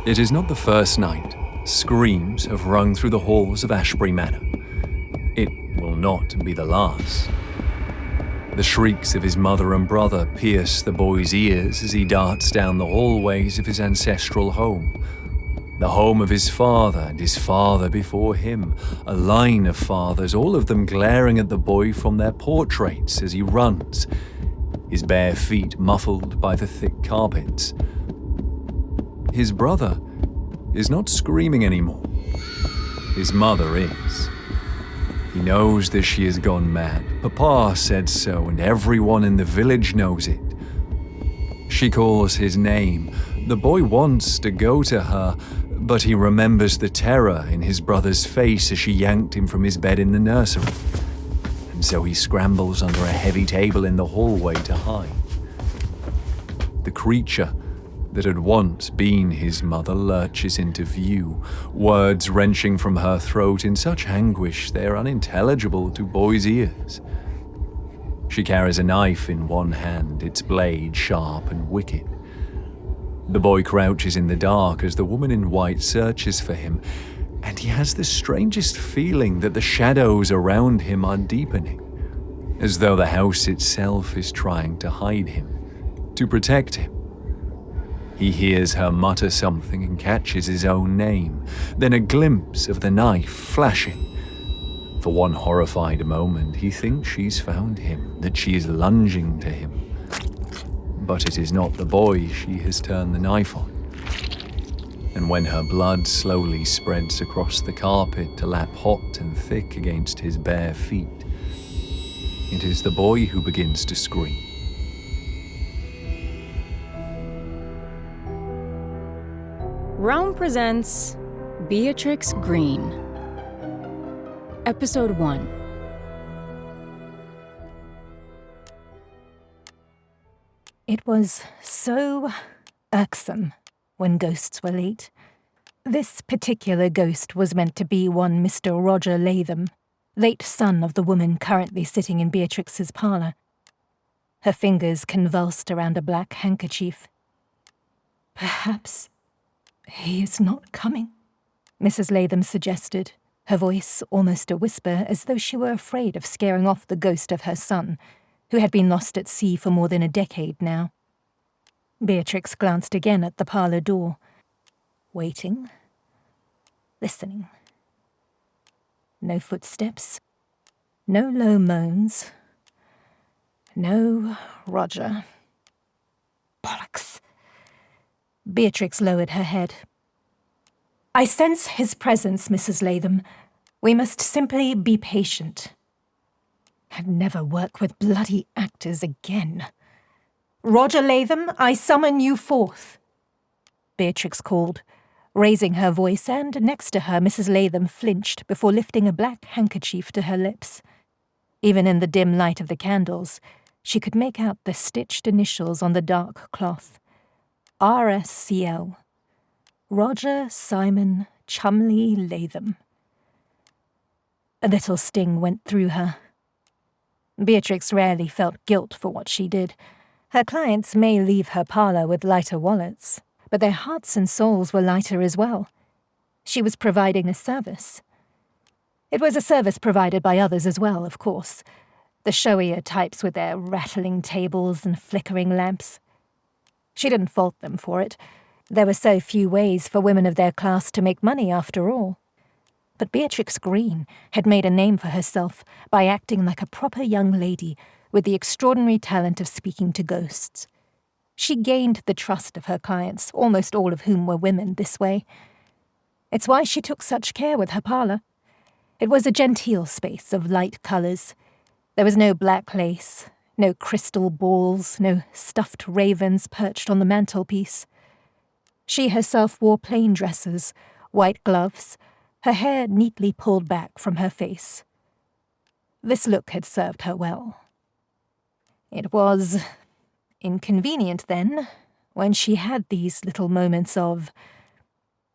It is not the first night screams have rung through the halls of Ashbury Manor. It will not be the last. The shrieks of his mother and brother pierce the boy's ears as he darts down the hallways of his ancestral home. The home of his father and his father before him, a line of fathers, all of them glaring at the boy from their portraits as he runs, his bare feet muffled by the thick carpets. His brother is not screaming anymore. His mother is. He knows that she has gone mad. Papa said so, and everyone in the village knows it. She calls his name. The boy wants to go to her, but he remembers the terror in his brother's face as she yanked him from his bed in the nursery. And so he scrambles under a heavy table in the hallway to hide. The creature that had once been his mother lurches into view, words wrenching from her throat in such anguish they are unintelligible to boys' ears. She carries a knife in one hand, its blade sharp and wicked. The boy crouches in the dark as the woman in white searches for him, and he has the strangest feeling that the shadows around him are deepening, as though the house itself is trying to hide him, to protect him. He hears her mutter something and catches his own name, then a glimpse of the knife flashing. For one horrified moment, he thinks she's found him, that she is lunging to him. But it is not the boy she has turned the knife on. And when her blood slowly spreads across the carpet to lap hot and thick against his bare feet, it is the boy who begins to scream. Realm presents Beatrix Greene. Episode 1. It was so irksome when ghosts were late. This particular ghost was meant to be one Mr. Roger Latham, late son of the woman currently sitting in Beatrix's parlour. Her fingers convulsed around a black handkerchief. Perhaps he is not coming, Mrs. Latham suggested, her voice almost a whisper, as though she were afraid of scaring off the ghost of her son, who had been lost at sea for more than a decade now. Beatrix glanced again at the parlour door, waiting, listening. No footsteps, no low moans, no Roger. Bollocks. Beatrix lowered her head. I sense his presence, Mrs. Latham. We must simply be patient. And never work with bloody actors again. Roger Latham, I summon you forth, Beatrix called, raising her voice, and next to her Mrs. Latham flinched before lifting a black handkerchief to her lips. Even in the dim light of the candles, she could make out the stitched initials on the dark cloth. RSCL. Roger Simon Chumley Latham. A little sting went through her. Beatrix rarely felt guilt for what she did. Her clients may leave her parlour with lighter wallets, but their hearts and souls were lighter as well. She was providing a service. It was a service provided by others as well, of course. The showier types with their rattling tables and flickering lamps. She didn't fault them for it. There were so few ways for women of their class to make money after all. But Beatrix Greene had made a name for herself by acting like a proper young lady with the extraordinary talent of speaking to ghosts. She gained the trust of her clients, almost all of whom were women, this way. It's why she took such care with her parlour. It was a genteel space of light colours. There was no black lace, no crystal balls, no stuffed ravens perched on the mantelpiece. She herself wore plain dresses, white gloves, her hair neatly pulled back from her face. This look had served her well. It was inconvenient, then, when she had these little moments of,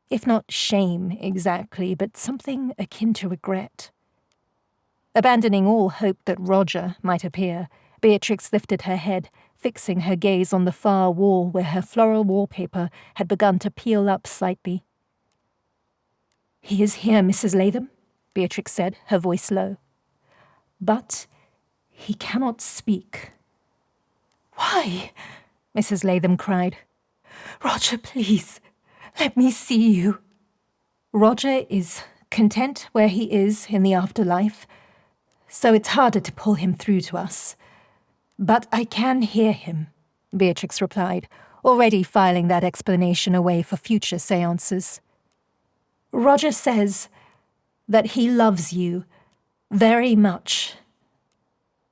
if not shame exactly, but something akin to regret. Abandoning all hope that Roger might appear, Beatrix lifted her head, fixing her gaze on the far wall where her floral wallpaper had begun to peel up slightly. "He is here, Mrs. Latham," Beatrix said, her voice low. "But he cannot speak." "Why?" Mrs. Latham cried. "Roger, please, let me see you." "Roger is content where he is in the afterlife, so it's harder to pull him through to us. But I can hear him," Beatrix replied, already filing that explanation away for future seances. "Roger says that he loves you very much."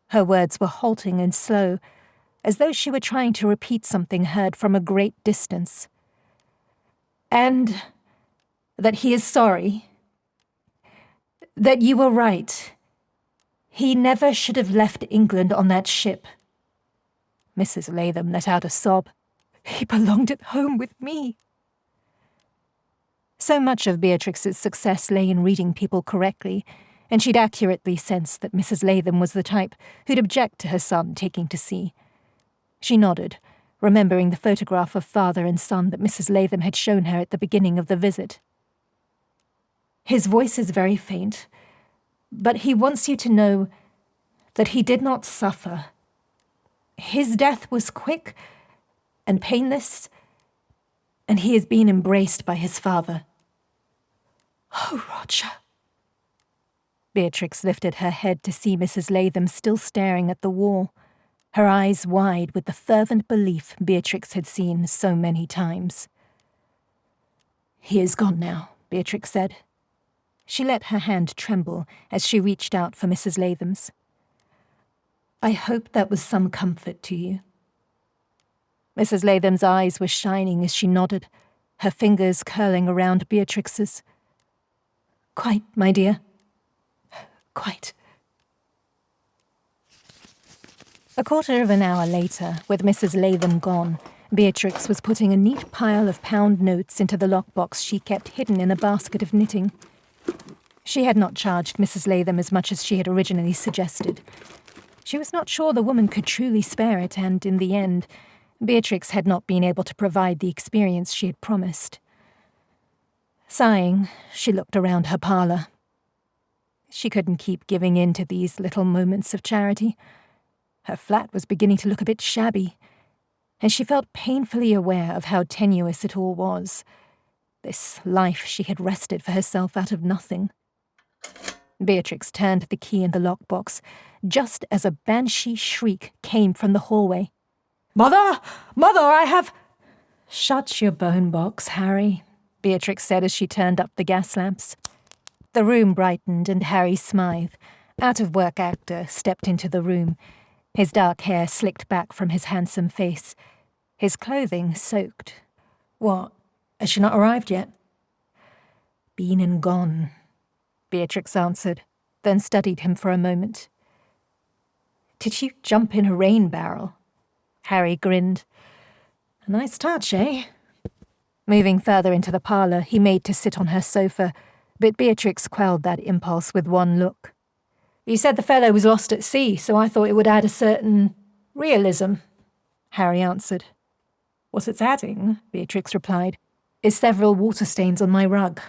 Her words were halting and slow, as though she were trying to repeat something heard from a great distance. "And that he is sorry. That you were right. He never should have left England on that ship." Mrs. Latham let out a sob. "He belonged at home with me." So much of Beatrix's success lay in reading people correctly, and she'd accurately sensed that Mrs. Latham was the type who'd object to her son taking to sea. She nodded, remembering the photograph of father and son that Mrs. Latham had shown her at the beginning of the visit. "His voice is very faint, but he wants you to know that he did not suffer. His death was quick and painless, and he has been embraced by his father." "Oh, Roger." Beatrix lifted her head to see Mrs. Latham still staring at the wall, her eyes wide with the fervent belief Beatrix had seen so many times. "He is gone now," Beatrix said. She let her hand tremble as she reached out for Mrs. Latham's. "I hope that was some comfort to you." Mrs. Latham's eyes were shining as she nodded, her fingers curling around Beatrix's. "Quite, my dear. Quite." A quarter of an hour later, with Mrs. Latham gone, Beatrix was putting a neat pile of pound notes into the lockbox she kept hidden in a basket of knitting. She had not charged Mrs. Latham as much as she had originally suggested. She was not sure the woman could truly spare it, and in the end, Beatrix had not been able to provide the experience she had promised. Sighing, she looked around her parlour. She couldn't keep giving in to these little moments of charity. Her flat was beginning to look a bit shabby, and she felt painfully aware of how tenuous it all was. This life she had wrested for herself out of nothing. Beatrix turned the key in the lockbox, just as a banshee shriek came from the hallway. "Mother! Mother, I have—" "Shut your bone box, Harry," Beatrix said as she turned up the gas lamps. The room brightened and Harry Smythe, out-of-work actor, stepped into the room, his dark hair slicked back from his handsome face, his clothing soaked. "What? Has she not arrived yet?" "Been and gone," Beatrix answered, then studied him for a moment. "Did you jump in a rain barrel?" Harry grinned. "A nice touch, eh?" Moving further into the parlour, he made to sit on her sofa, but Beatrix quelled that impulse with one look. "You said the fellow was lost at sea, so I thought it would add a certain realism," Harry answered. "What it's adding," Beatrix replied, "is several water stains on my rug.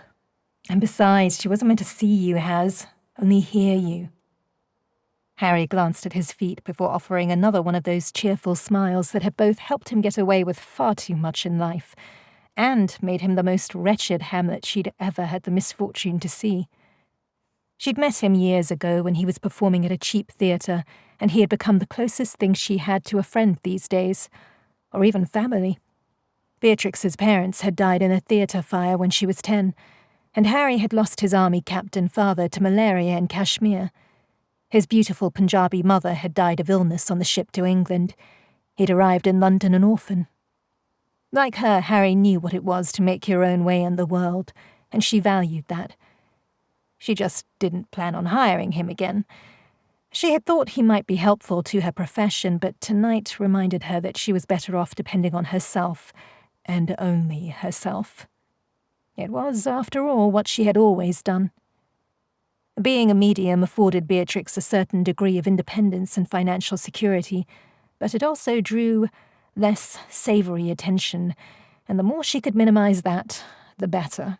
And besides, she wasn't meant to see you, Has, only hear you." Harry glanced at his feet before offering another one of those cheerful smiles that had both helped him get away with far too much in life, and made him the most wretched Hamlet she'd ever had the misfortune to see. She'd met him years ago when he was performing at a cheap theatre, and he had become the closest thing she had to a friend these days, or even family. Beatrix's parents had died in a theatre fire when she was 10, and Harry had lost his army captain father to malaria in Kashmir. His beautiful Punjabi mother had died of illness on the ship to England. He'd arrived in London an orphan. Like her, Harry knew what it was to make your own way in the world, and she valued that. She just didn't plan on hiring him again. She had thought he might be helpful to her profession, but tonight reminded her that she was better off depending on herself, and only herself. It was, after all, what she had always done. Being a medium afforded Beatrix a certain degree of independence and financial security, but it also drew less savoury attention, and the more she could minimize that, the better.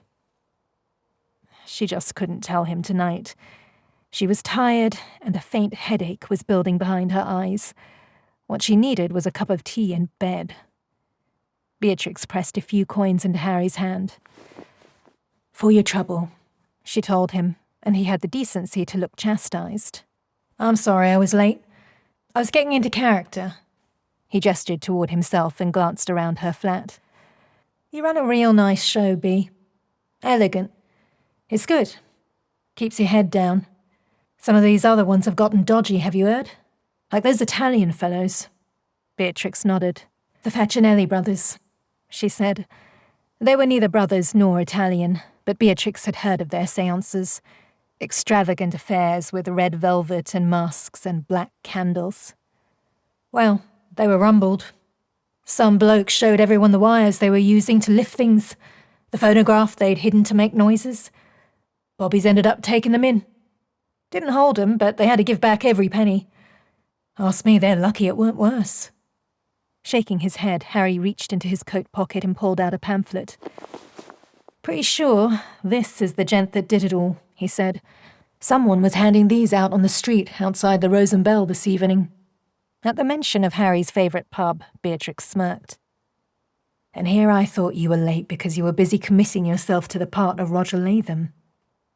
She just couldn't tell him tonight. She was tired, and a faint headache was building behind her eyes. What she needed was a cup of tea and bed. Beatrix pressed a few coins into Harry's hand. "For your trouble," she told him, and he had the decency to look chastised. "I'm sorry I was late. I was getting into character." He gestured toward himself and glanced around her flat. "You run a real nice show, Bea. Elegant. It's good. Keeps your head down. Some of these other ones have gotten dodgy, have you heard? Like those Italian fellows." Beatrix nodded. "The Facinelli brothers," she said. They were neither brothers nor Italian, but Beatrix had heard of their seances. Extravagant affairs with red velvet and masks and black candles. Well, they were rumbled. Some bloke showed everyone the wires they were using to lift things, the phonograph they'd hidden to make noises. Bobbies ended up taking them in. Didn't hold them, but they had to give back every penny. Ask me, they're lucky it weren't worse." Shaking his head, Harry reached into his coat pocket and pulled out a pamphlet. "Pretty sure this is the gent that did it all," he said. "Someone was handing these out on the street outside the Rose and Bell this evening." At the mention of Harry's favourite pub, Beatrix smirked. "And here I thought you were late because you were busy committing yourself to the part of Roger Latham."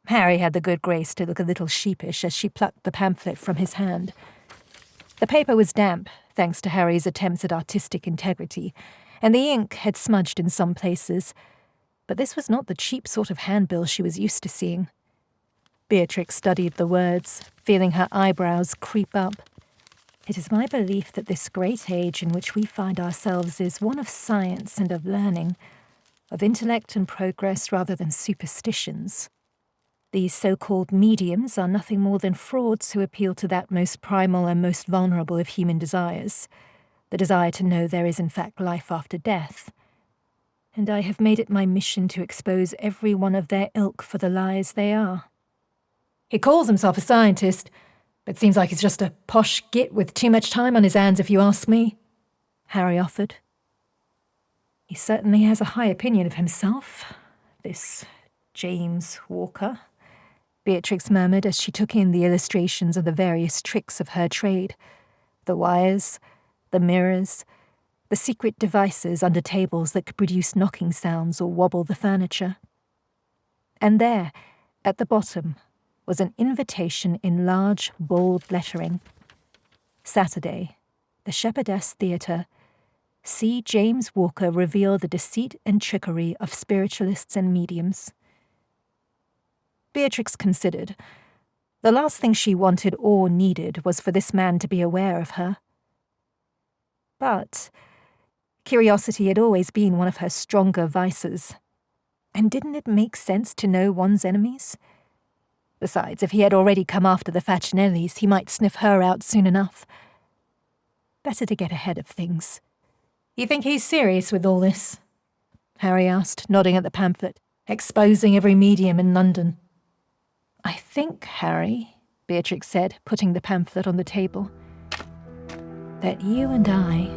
Harry had the good grace to look a little sheepish as she plucked the pamphlet from his hand. The paper was damp, thanks to Harry's attempts at artistic integrity, and the ink had smudged in some places, but this was not the cheap sort of handbill she was used to seeing. Beatrix studied the words, feeling her eyebrows creep up. "It is my belief that this great age in which we find ourselves is one of science and of learning, of intellect and progress rather than superstitions. These so-called mediums are nothing more than frauds who appeal to that most primal and most vulnerable of human desires, the desire to know there is in fact life after death. And I have made it my mission to expose every one of their ilk for the lies they are." "He calls himself a scientist, but seems like he's just a posh git with too much time on his hands if you ask me," Harry offered. "He certainly has a high opinion of himself, this James Walker," Beatrix murmured as she took in the illustrations of the various tricks of her trade. The wires, the mirrors, the secret devices under tables that could produce knocking sounds or wobble the furniture. And there, at the bottom, was an invitation in large, bold lettering. "Saturday, the Shepherdess Theatre. See James Walker reveal the deceit and trickery of spiritualists and mediums." Beatrix considered. The last thing she wanted or needed was for this man to be aware of her. But curiosity had always been one of her stronger vices. And didn't it make sense to know one's enemies? Besides, if he had already come after the Facinellis, he might sniff her out soon enough. Better to get ahead of things. "You think he's serious with all this?" Harry asked, nodding at the pamphlet. "Exposing every medium in London." "I think, Harry," Beatrix said, putting the pamphlet on the table, "that you and I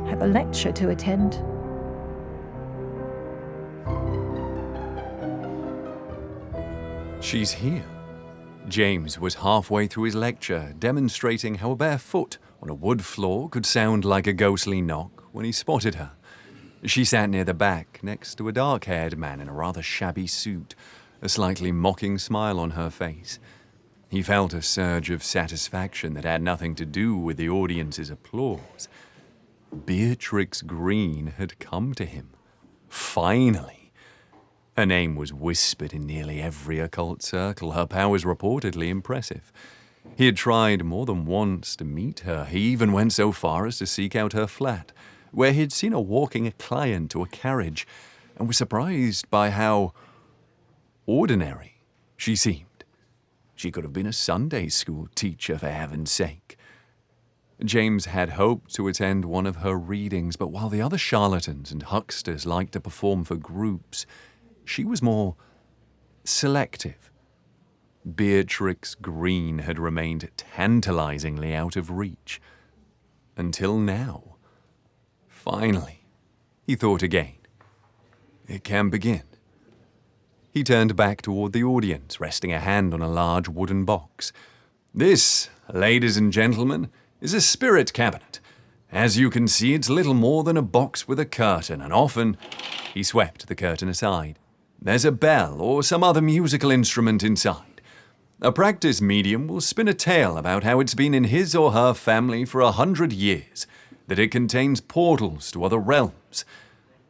have a lecture to attend." She's here. James was halfway through his lecture, demonstrating how a bare foot on a wood floor could sound like a ghostly knock when he spotted her. She sat near the back, next to a dark-haired man in a rather shabby suit, a slightly mocking smile on her face. He felt a surge of satisfaction that had nothing to do with the audience's applause. Beatrix Greene had come to him. Finally. Her name was whispered in nearly every occult circle, her powers reportedly impressive. He had tried more than once to meet her. He even went so far as to seek out her flat, where he'd seen her walking a client to a carriage, and was surprised by how ordinary she seemed. She could have been a Sunday school teacher, for heaven's sake. James had hoped to attend one of her readings, but while the other charlatans and hucksters liked to perform for groups, she was more selective. Beatrix Greene had remained tantalizingly out of reach. Until now. Finally, he thought again. It can begin. He turned back toward the audience, resting a hand on a large wooden box. This, ladies and gentlemen, is a spirit cabinet. As you can see, it's little more than a box with a curtain, and often... He swept the curtain aside. There's a bell or some other musical instrument inside. A practice medium will spin a tale about how it's been in his or her family for 100 years, that it contains portals to other realms.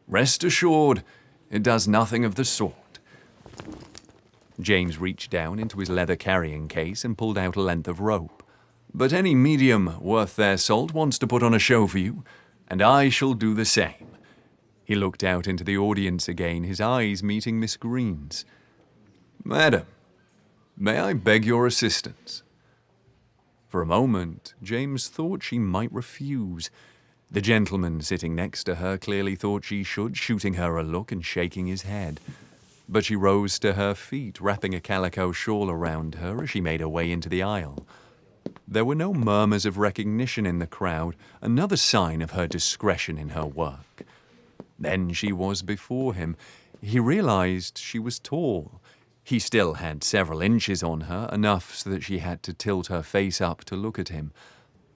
Rest assured, it does nothing of the sort. James reached down into his leather carrying case and pulled out a length of rope. But any medium worth their salt wants to put on a show for you, and I shall do the same. He looked out into the audience again, his eyes meeting Miss Greene's. Madam, may I beg your assistance? For a moment, James thought she might refuse. The gentleman sitting next to her clearly thought she should, shooting her a look and shaking his head. But she rose to her feet, wrapping a calico shawl around her as she made her way into the aisle. There were no murmurs of recognition in the crowd, another sign of her discretion in her work. Then she was before him. He realized she was tall. He still had several inches on her, enough so that she had to tilt her face up to look at him.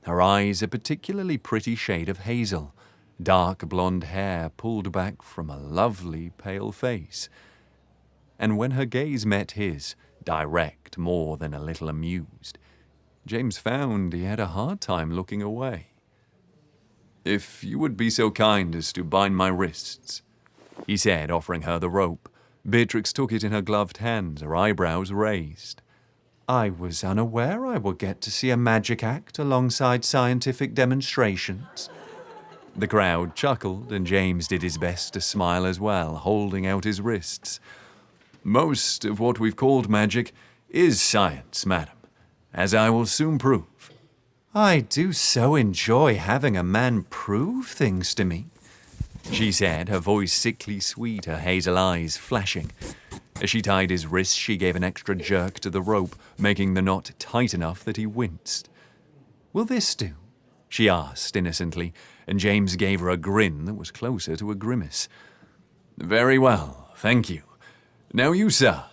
Her eyes a particularly pretty shade of hazel, dark blonde hair pulled back from a lovely pale face. And when her gaze met his, direct more than a little amused, James found he had a hard time looking away. If you would be so kind as to bind my wrists, he said, offering her the rope. Beatrix took it in her gloved hands, her eyebrows raised. I was unaware I would get to see a magic act alongside scientific demonstrations. The crowd chuckled, and James did his best to smile as well, holding out his wrists. Most of what we've called magic is science, madam, as I will soon prove. I do so enjoy having a man prove things to me, she said, her voice sickly sweet, her hazel eyes flashing. As she tied his wrists, she gave an extra jerk to the rope, making the knot tight enough that he winced. Will this do? She asked innocently, and James gave her a grin that was closer to a grimace. Very well, thank you. Now you, sir.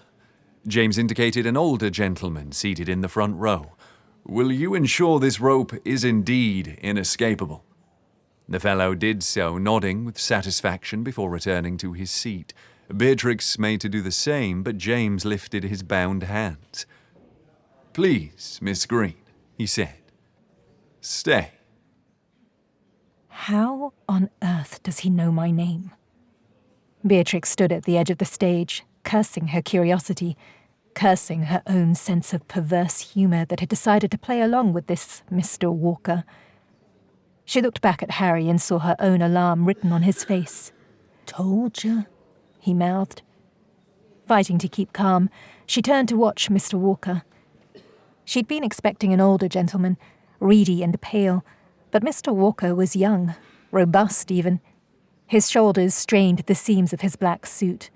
James indicated an older gentleman seated in the front row. Will you ensure this rope is indeed inescapable? The fellow did so, nodding with satisfaction before returning to his seat. Beatrix made to do the same, but James lifted his bound hands. Please, Miss Greene, he said. Stay. How on earth does he know my name? Beatrix stood at the edge of the stage, cursing her curiosity, cursing her own sense of perverse humour that had decided to play along with this Mr. Walker. She looked back at Harry and saw her own alarm written on his face. Told ya, he mouthed. Fighting to keep calm, she turned to watch Mr. Walker. She'd been expecting an older gentleman, reedy and pale, but Mr. Walker was young, robust even. His shoulders strained the seams of his black suit.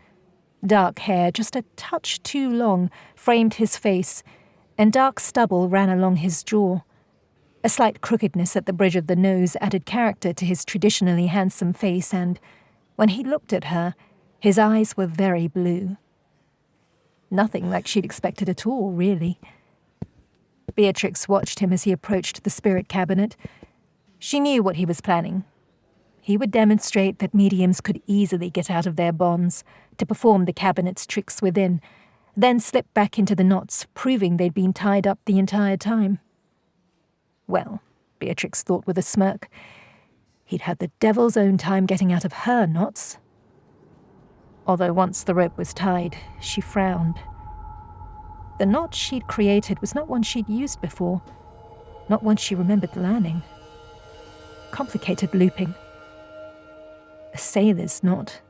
Dark hair, just a touch too long, framed his face, and dark stubble ran along his jaw. A slight crookedness at the bridge of the nose added character to his traditionally handsome face, and, when he looked at her, his eyes were very blue. Nothing like she'd expected at all, really. Beatrix watched him as he approached the spirit cabinet. She knew what he was planning. He would demonstrate that mediums could easily get out of their bonds to perform the cabinet's tricks within, then slip back into the knots, proving they'd been tied up the entire time. Well, Beatrix thought with a smirk, he'd had the devil's own time getting out of her knots. Although once the rope was tied, she frowned. The knot she'd created was not one she'd used before, not one she remembered learning. Complicated looping. A sailor's knot.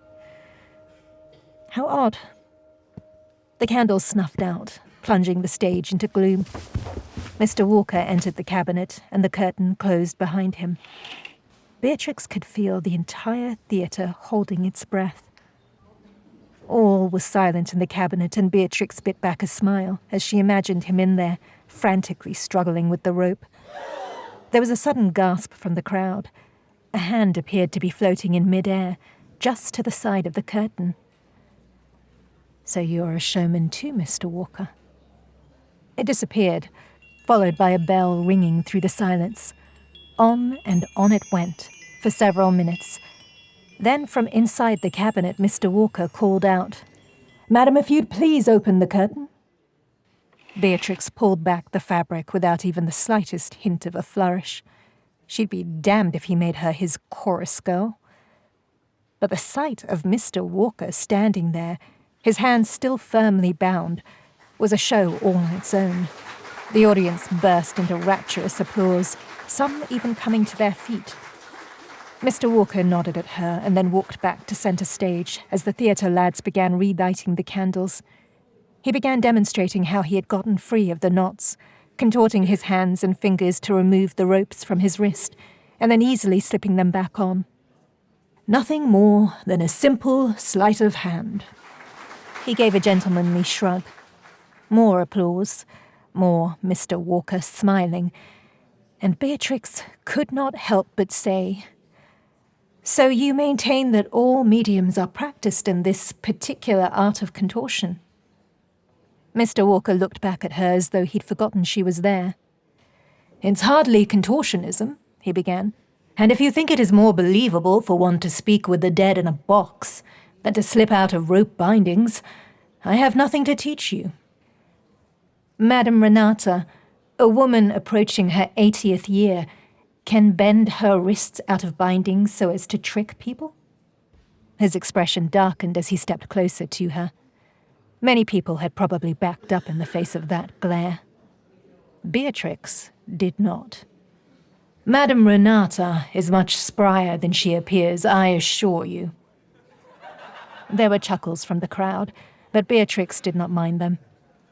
How odd. The candles snuffed out, plunging the stage into gloom. Mr. Walker entered the cabinet, and the curtain closed behind him. Beatrix could feel the entire theatre holding its breath. All was silent in the cabinet, and Beatrix bit back a smile as she imagined him in there, frantically struggling with the rope. There was a sudden gasp from the crowd. A hand appeared to be floating in mid-air, just to the side of the curtain. "So you're a showman too, Mr. Walker." It disappeared, followed by a bell ringing through the silence. On and on it went, for several minutes. Then from inside the cabinet, Mr. Walker called out, "Madam, if you'd please open the curtain." Beatrix pulled back the fabric without even the slightest hint of a flourish. She'd be damned if he made her his chorus girl. But the sight of Mr. Walker standing there, his hands still firmly bound, was a show all on its own. The audience burst into rapturous applause, some even coming to their feet. Mr. Walker nodded at her and then walked back to center stage as the theatre lads began relighting the candles. He began demonstrating how he had gotten free of the knots, contorting his hands and fingers to remove the ropes from his wrist, and then easily slipping them back on. "Nothing more than a simple sleight of hand." He gave a gentlemanly shrug. More applause, more Mr. Walker smiling, and Beatrix could not help but say, "So you maintain that all mediums are practiced in this particular art of contortion?" Mr. Walker looked back at her as though he'd forgotten she was there. "It's hardly contortionism," he began, "and if you think it is more believable for one to speak with the dead in a box than to slip out of rope bindings, I have nothing to teach you." Madame Renata, a woman approaching her 80th year, can bend her wrists out of bindings so as to trick people? His expression darkened as he stepped closer to her. Many people had probably backed up in the face of that glare. Beatrix did not. "Madame Renata is much sprier than she appears, I assure you." There were chuckles from the crowd, but Beatrix did not mind them.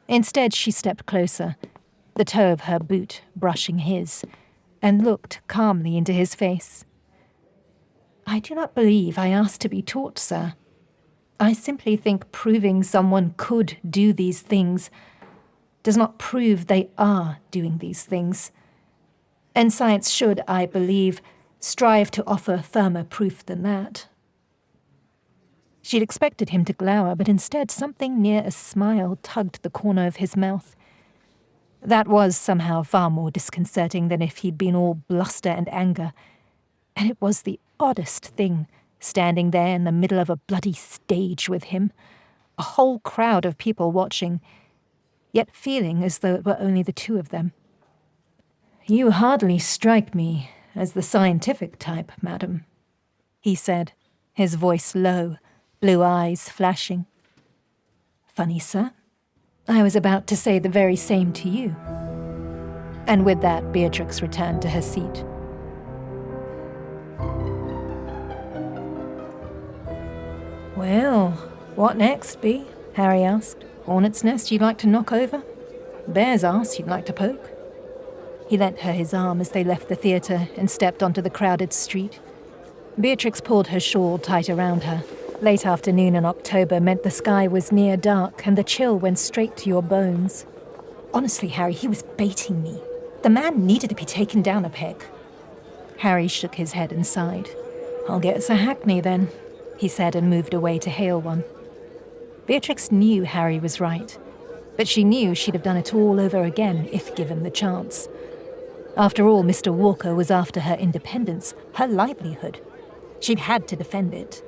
Instead, she stepped closer, the toe of her boot brushing his, and looked calmly into his face. "I do not believe I asked to be taught, sir. I simply think proving someone could do these things does not prove they are doing these things. And science should, I believe, strive to offer firmer proof than that." She'd expected him to glower, but instead something near a smile tugged the corner of his mouth. That was somehow far more disconcerting than if he'd been all bluster and anger. And it was the oddest thing, standing there in the middle of a bloody stage with him, a whole crowd of people watching, yet feeling as though it were only the two of them. "You hardly strike me as the scientific type, madam," he said, his voice low, blue eyes flashing. "Funny, sir. I was about to say the very same to you." And with that, Beatrix returned to her seat. "Well, what next, Bea?" Harry asked. "Hornet's nest you'd like to knock over? Bear's ass you'd like to poke?" He lent her his arm as they left the theatre and stepped onto the crowded street. Beatrix pulled her shawl tight around her. Late afternoon in October meant the sky was near dark and the chill went straight to your bones. "Honestly, Harry, he was baiting me. The man needed to be taken down a peg." Harry shook his head and sighed. "I'll get us a hackney then," he said, and moved away to hail one. Beatrix knew Harry was right, but she knew she'd have done it all over again if given the chance. After all, Mr. Walker was after her independence, her livelihood. She'd had to defend it.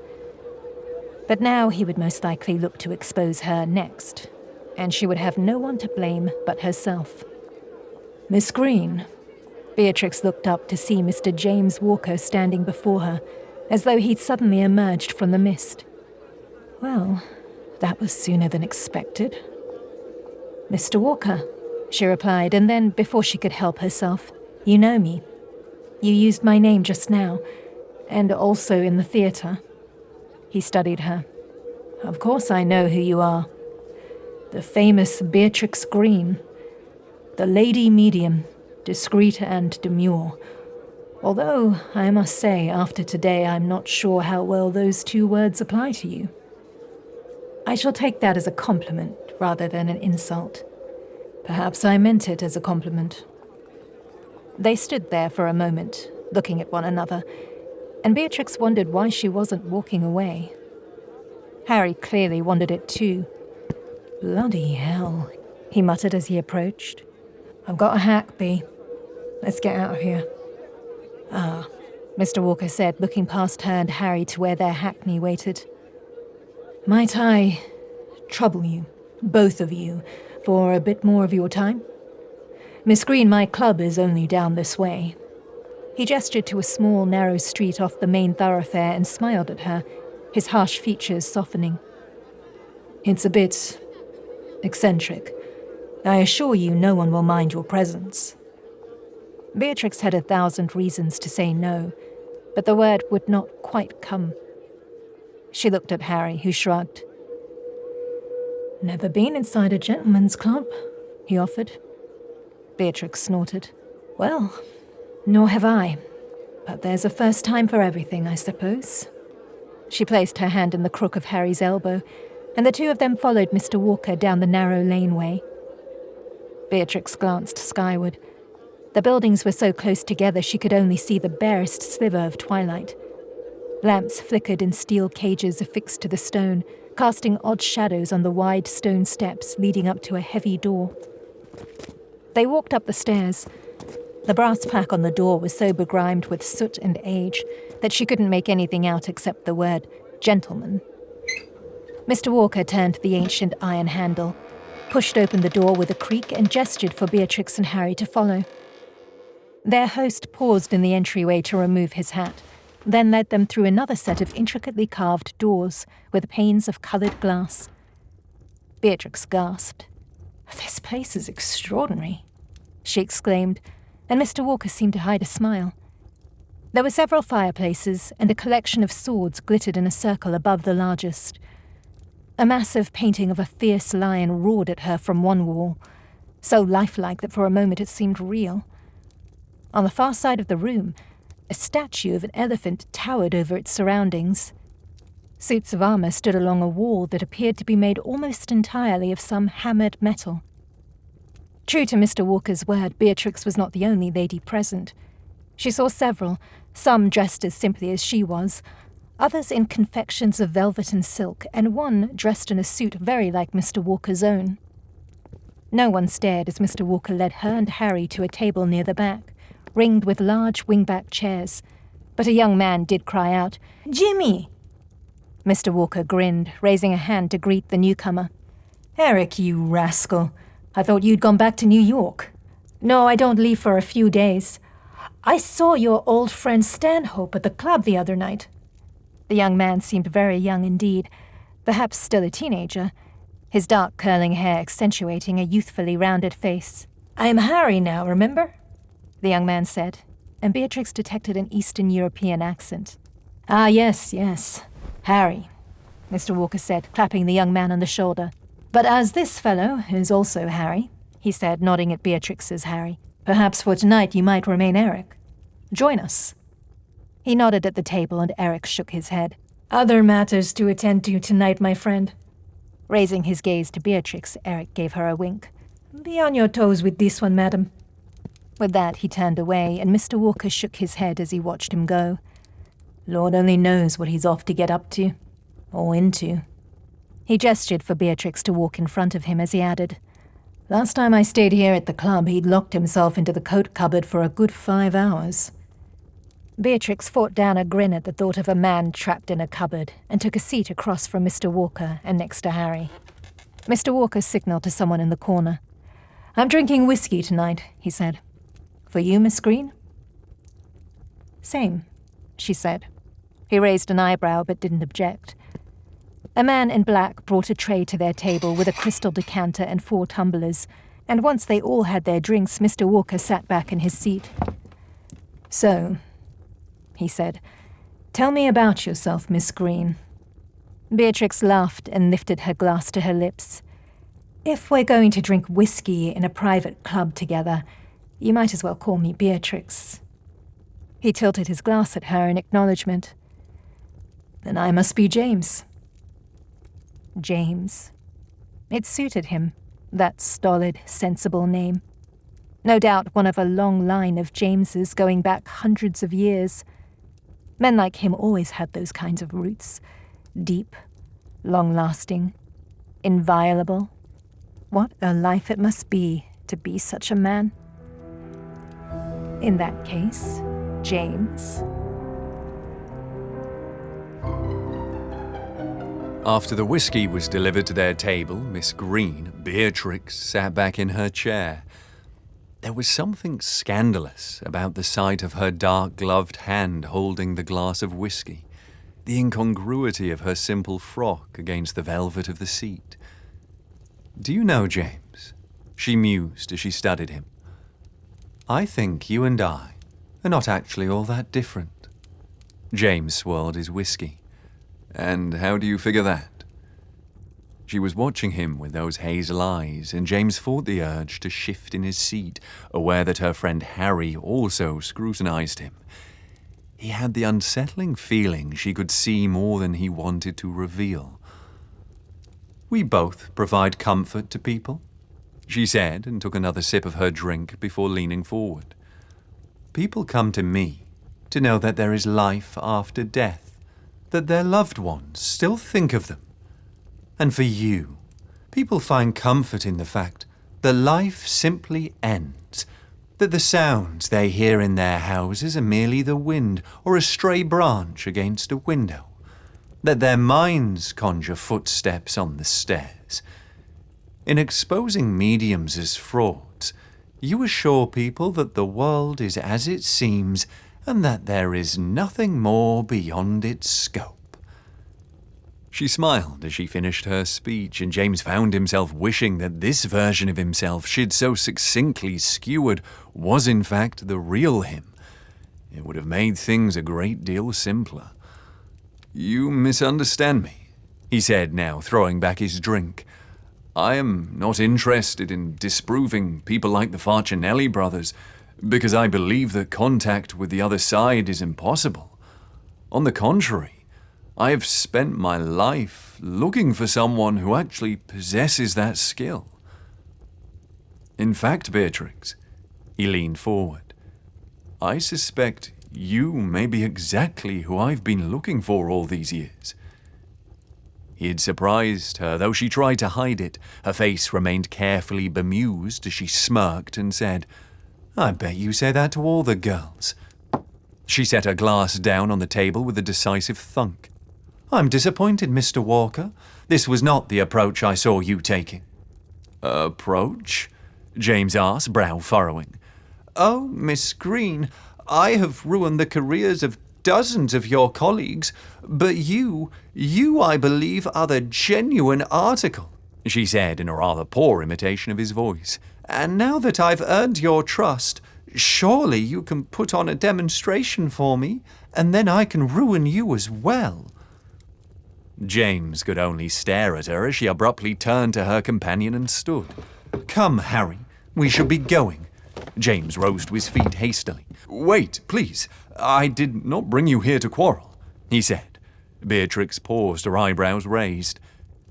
But now he would most likely look to expose her next, and she would have no one to blame but herself. "Miss Greene." Beatrix looked up to see Mr. James Walker standing before her, as though he'd suddenly emerged from the mist. "Well, that was sooner than expected." "Mr. Walker," she replied, and then, before she could help herself, "You know me. You used my name just now, and also in the theatre." He studied her. "Of course I know who you are. The famous Beatrix Greene. The lady medium, discreet and demure. Although, I must say, after today I'm not sure how well those two words apply to you." I shall take that as a compliment rather than an insult. Perhaps I meant it as a compliment. They stood there for a moment, looking at one another, and Beatrix wondered why she wasn't walking away. Harry clearly wondered it too. Bloody hell, he muttered as he approached. I've got a hack, Bea. Let's get out of here. Ah, Mr. Walker said, looking past her and Harry to where their hackney waited. Might I trouble you, both of you, for a bit more of your time? Miss Greene, my club is only down this way. He gestured to a small, narrow street off the main thoroughfare and smiled at her, his harsh features softening. It's a bit eccentric. I assure you no one will mind your presence. Beatrix had 1,000 reasons to say no, but the word would not quite come. She looked at Harry, who shrugged. Never been inside a gentleman's club, he offered. Beatrix snorted. Well, nor have I. But there's a first time for everything, I suppose. She placed her hand in the crook of Harry's elbow, and the two of them followed Mr. Walker down the narrow laneway. Beatrix glanced skyward. The buildings were so close together she could only see the barest sliver of twilight. Lamps flickered in steel cages affixed to the stone, casting odd shadows on the wide stone steps leading up to a heavy door. They walked up the stairs. The brass plaque on the door was so begrimed with soot and age that she couldn't make anything out except the word gentleman. Mr. Walker turned to the ancient iron handle, pushed open the door with a creak and gestured for Beatrix and Harry to follow. Their host paused in the entryway to remove his hat, then led them through another set of intricately carved doors with panes of coloured glass. Beatrix gasped. This place is extraordinary, she exclaimed, and Mr. Walker seemed to hide a smile. There were several fireplaces, and a collection of swords glittered in a circle above the largest. A massive painting of a fierce lion roared at her from one wall, so lifelike that for a moment it seemed real. On the far side of the room, a statue of an elephant towered over its surroundings. Suits of armor stood along a wall that appeared to be made almost entirely of some hammered metal. True to Mr. Walker's word, Beatrix was not the only lady present. She saw several, some dressed as simply as she was, others in confections of velvet and silk, and one dressed in a suit very like Mr. Walker's own. No one stared as Mr. Walker led her and Harry to a table near the back, ringed with large wingback chairs, but a young man did cry out, "Jimmy!" Mr. Walker grinned, raising a hand to greet the newcomer. "Eric, you rascal. I thought you'd gone back to New York." "No, I don't leave for a few days. I saw your old friend Stanhope at the club the other night." The young man seemed very young indeed, perhaps still a teenager, his dark curling hair accentuating a youthfully rounded face. "I am Harry now, remember?" the young man said, and Beatrix detected an Eastern European accent. "Ah, yes, Harry," Mr. Walker said, clapping the young man on the shoulder. "But as this fellow is also Harry," he said, nodding at Beatrix as Harry, "perhaps for tonight you might remain Eric. Join us." He nodded at the table and Eric shook his head. "Other matters to attend to tonight, my friend." Raising his gaze to Beatrix, Eric gave her a wink. "Be on your toes with this one, madam." With that, he turned away, and Mr. Walker shook his head as he watched him go. Lord only knows what he's off to get up to, or into. He gestured for Beatrix to walk in front of him as he added, "Last time I stayed here at the club, he'd locked himself into the coat cupboard for a good 5 hours. Beatrix fought down a grin at the thought of a man trapped in a cupboard and took a seat across from Mr. Walker and next to Harry. Mr. Walker signaled to someone in the corner. "I'm drinking whiskey tonight," he said. "For you, Miss Greene?" "Same," she said. He raised an eyebrow but didn't object. A man in black brought a tray to their table with a crystal decanter and 4 tumblers, and once they all had their drinks, Mr. Walker sat back in his seat. "So," he said, "tell me about yourself, Miss Greene." Beatrix laughed and lifted her glass to her lips. "If we're going to drink whiskey in a private club together, you might as well call me Beatrix." He tilted his glass at her in acknowledgement. "Then I must be James." James. It suited him, that stolid, sensible name. No doubt one of a long line of Jameses going back hundreds of years. Men like him always had those kinds of roots. Deep, long-lasting, inviolable. What a life it must be to be such a man. In that case, James. After the whiskey was delivered to their table, Miss Greene, Beatrix, sat back in her chair. There was something scandalous about the sight of her dark-gloved hand holding the glass of whiskey, the incongruity of her simple frock against the velvet of the seat. "Do you know, James," she mused as she studied him, "I think you and I are not actually all that different." James swirled his whiskey. "And how do you figure that?" She was watching him with those hazel eyes, and James fought the urge to shift in his seat, aware that her friend Harry also scrutinized him. He had the unsettling feeling she could see more than he wanted to reveal. "We both provide comfort to people," she said, and took another sip of her drink before leaning forward. "People come to me to know that there is life after death, that their loved ones still think of them. And for you, people find comfort in the fact that life simply ends, that the sounds they hear in their houses are merely the wind or a stray branch against a window, that their minds conjure footsteps on the stairs. In exposing mediums as frauds, you assure people that the world is as it seems and that there is nothing more beyond its scope." She smiled as she finished her speech, and James found himself wishing that this version of himself she'd so succinctly skewered was in fact the real him. It would have made things a great deal simpler. "You misunderstand me," he said now, throwing back his drink. "I am not interested in disproving people like the Farcinelli brothers, because I believe that contact with the other side is impossible. On the contrary, I have spent my life looking for someone who actually possesses that skill. In fact, Beatrix," he leaned forward, "I suspect you may be exactly who I've been looking for all these years." He had surprised her, though she tried to hide it. Her face remained carefully bemused as she smirked and said, "I bet you say that to all the girls." She set her glass down on the table with a decisive thunk. "I'm disappointed, Mr. Walker. This was not the approach I saw you taking." "Approach?" James asked, brow furrowing. "Oh, Miss Greene, I have ruined the careers of dozens of your colleagues, but you, I believe, are the genuine article," she said in a rather poor imitation of his voice. "And now that I've earned your trust, surely you can put on a demonstration for me, and then I can ruin you as well." James could only stare at her as she abruptly turned to her companion and stood. "Come, Harry, we should be going." James rose to his feet hastily. "Wait, please. I did not bring you here to quarrel," he said. Beatrix paused, her eyebrows raised.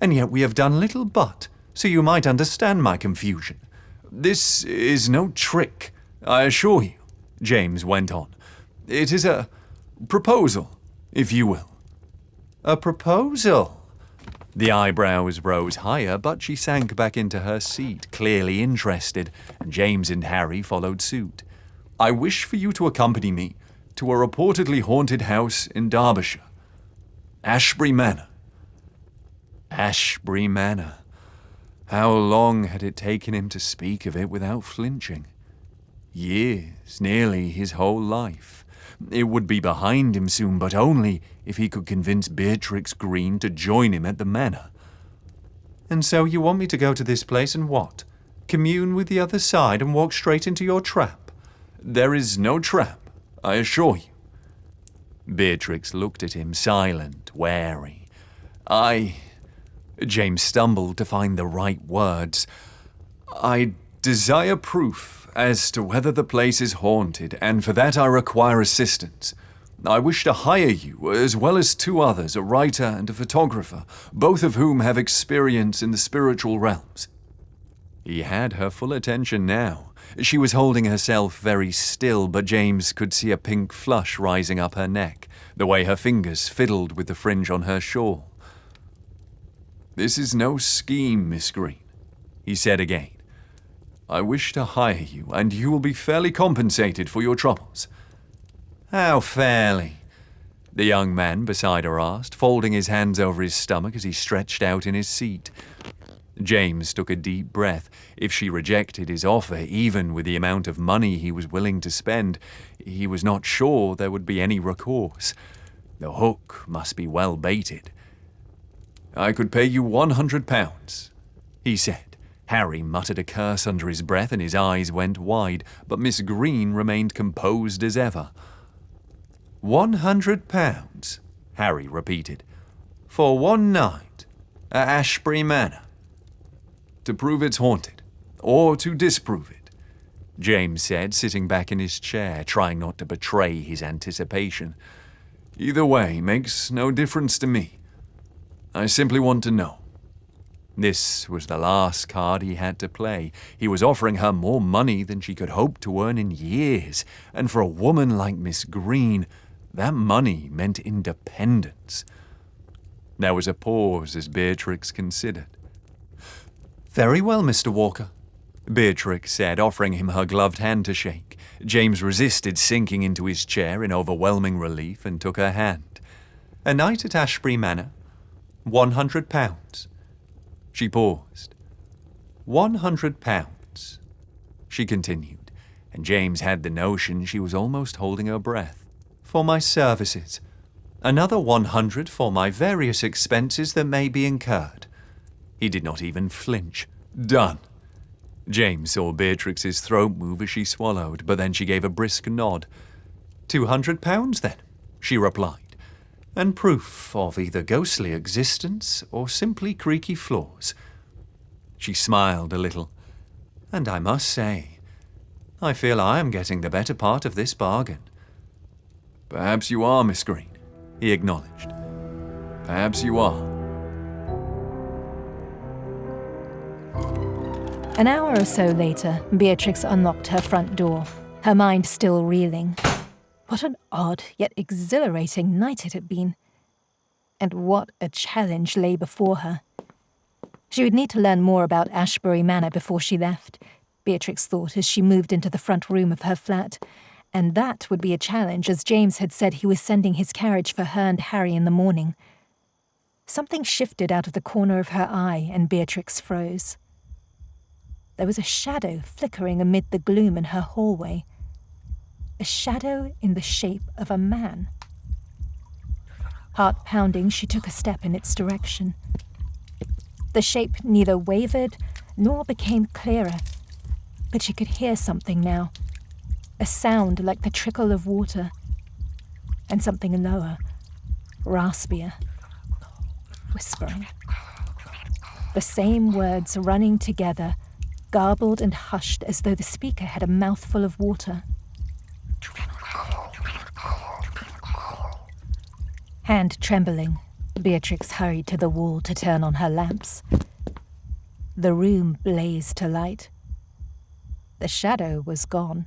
"And yet we have done little but, so you might understand my confusion. This is no trick, I assure you," James went on. "It is a proposal, if you will." "A proposal?" The eyebrows rose higher, but she sank back into her seat, clearly interested, and James and Harry followed suit. "I wish for you to accompany me to a reportedly haunted house in Derbyshire. Ashbury Manor." Ashbury Manor. How long had it taken him to speak of it without flinching? Years, nearly his whole life. It would be behind him soon, but only if he could convince Beatrix Greene to join him at the manor. "And so you want me to go to this place and what? Commune with the other side and walk straight into your trap?" "There is no trap, I assure you." Beatrix looked at him, silent, wary. James stumbled to find the right words. "I desire proof as to whether the place is haunted, and for that I require assistance. I wish to hire you, as well as 2 others, a writer and a photographer, both of whom have experience in the spiritual realms." He had her full attention now. She was holding herself very still, but James could see a pink flush rising up her neck, the way her fingers fiddled with the fringe on her shawl. "This is no scheme, Miss Greene," he said again. "I wish to hire you, and you will be fairly compensated for your troubles." "How fairly?" the young man beside her asked, folding his hands over his stomach as he stretched out in his seat. James took a deep breath. If she rejected his offer, even with the amount of money he was willing to spend, he was not sure there would be any recourse. The hook must be well baited. "I could pay you £100, he said. Harry muttered a curse under his breath and his eyes went wide, but Miss Greene remained composed as ever. £100, Harry repeated. "For one night at Ashbury Manor." "To prove it's haunted, or to disprove it," James said, sitting back in his chair, trying not to betray his anticipation. "Either way makes no difference to me. I simply want to know." This was the last card he had to play. He was offering her more money than she could hope to earn in years, and for a woman like Miss Greene, that money meant independence. There was a pause as Beatrix considered. "Very well, Mr. Walker," Beatrix said, offering him her gloved hand to shake. James resisted sinking into his chair in overwhelming relief and took her hand. "A night at Ashbury Manor, £100. She paused. £100, she continued, and James had the notion she was almost holding her breath. "For my services. Another 100 for my various expenses that may be incurred." He did not even flinch. "Done." James saw Beatrix's throat move as she swallowed, but then she gave a brisk nod. £200 then, she replied, "and proof of either ghostly existence or simply creaky floors." She smiled a little. "And I must say, I feel I am getting the better part of this bargain." "Perhaps you are, Miss Greene," he acknowledged. "Perhaps you are." An hour or so later, Beatrix unlocked her front door, her mind still reeling. What an odd yet exhilarating night it had been. And what a challenge lay before her. She would need to learn more about Ashbury Manor before she left, Beatrix thought as she moved into the front room of her flat. And that would be a challenge, as James had said he was sending his carriage for her and Harry in the morning. Something shifted out of the corner of her eye, and Beatrix froze. There was a shadow flickering amid the gloom in her hallway. A shadow in the shape of a man. Heart pounding, she took a step in its direction. The shape neither wavered nor became clearer, but she could hear something now. A sound like the trickle of water, and something lower, raspier, whispering. The same words running together, garbled and hushed as though the speaker had a mouthful of water. Hand trembling, Beatrix hurried to the wall to turn on her lamps. The room blazed to light. The shadow was gone,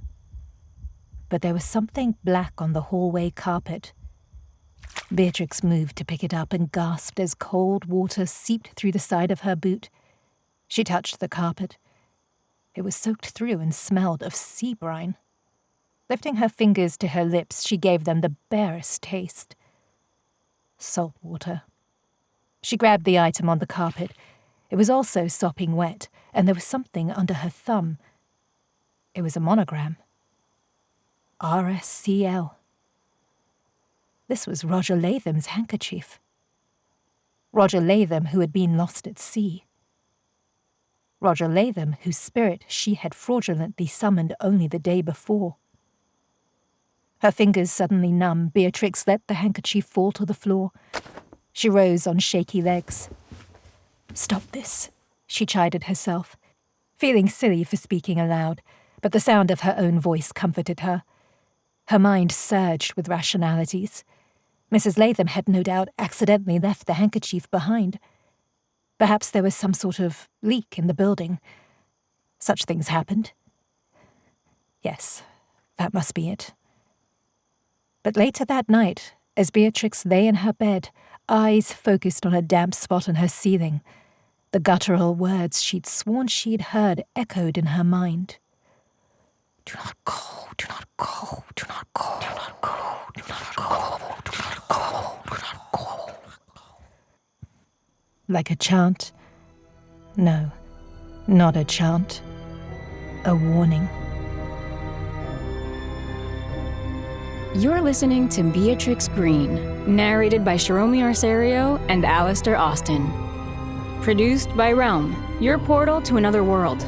but there was something black on the hallway carpet. Beatrix moved to pick it up and gasped as cold water seeped through the side of her boot. She touched the carpet. It was soaked through and smelled of sea brine. Lifting her fingers to her lips, she gave them the barest taste. Salt water. She grabbed the item on the carpet. It was also sopping wet, and there was something under her thumb. It was a monogram. RSCL. This was Roger Latham's handkerchief. Roger Latham, who had been lost at sea. Roger Latham, whose spirit she had fraudulently summoned only the day before. Her fingers suddenly numb, Beatrix let the handkerchief fall to the floor. She rose on shaky legs. "Stop this," she chided herself, feeling silly for speaking aloud, but the sound of her own voice comforted her. Her mind surged with rationalities. Mrs. Latham had no doubt accidentally left the handkerchief behind. Perhaps there was some sort of leak in the building. Such things happened. Yes, that must be it. But later that night, as Beatrix lay in her bed, eyes focused on a damp spot on her ceiling, the guttural words she'd sworn she'd heard echoed in her mind. Do not go, do not go, do not go, do not go, do not go, do not go, do not go. Like a chant? No, not a chant. A warning. You're listening to Beatrix Greene, narrated by Shiromi Arcerio and Alistair Austin. Produced by Realm, your portal to another world.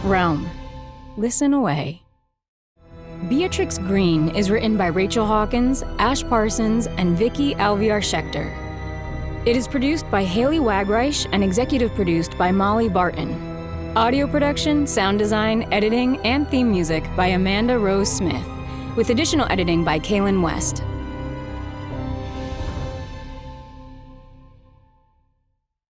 Realm. Listen away. Beatrix Greene is written by Rachel Hawkins, Ash Parsons, and Vicky Alvear Shecter. It is produced by Haley Wagreich and executive produced by Molly Barton. Audio production, sound design, editing, and theme music by Amanda Rose Smith, with additional editing by Kaylin West.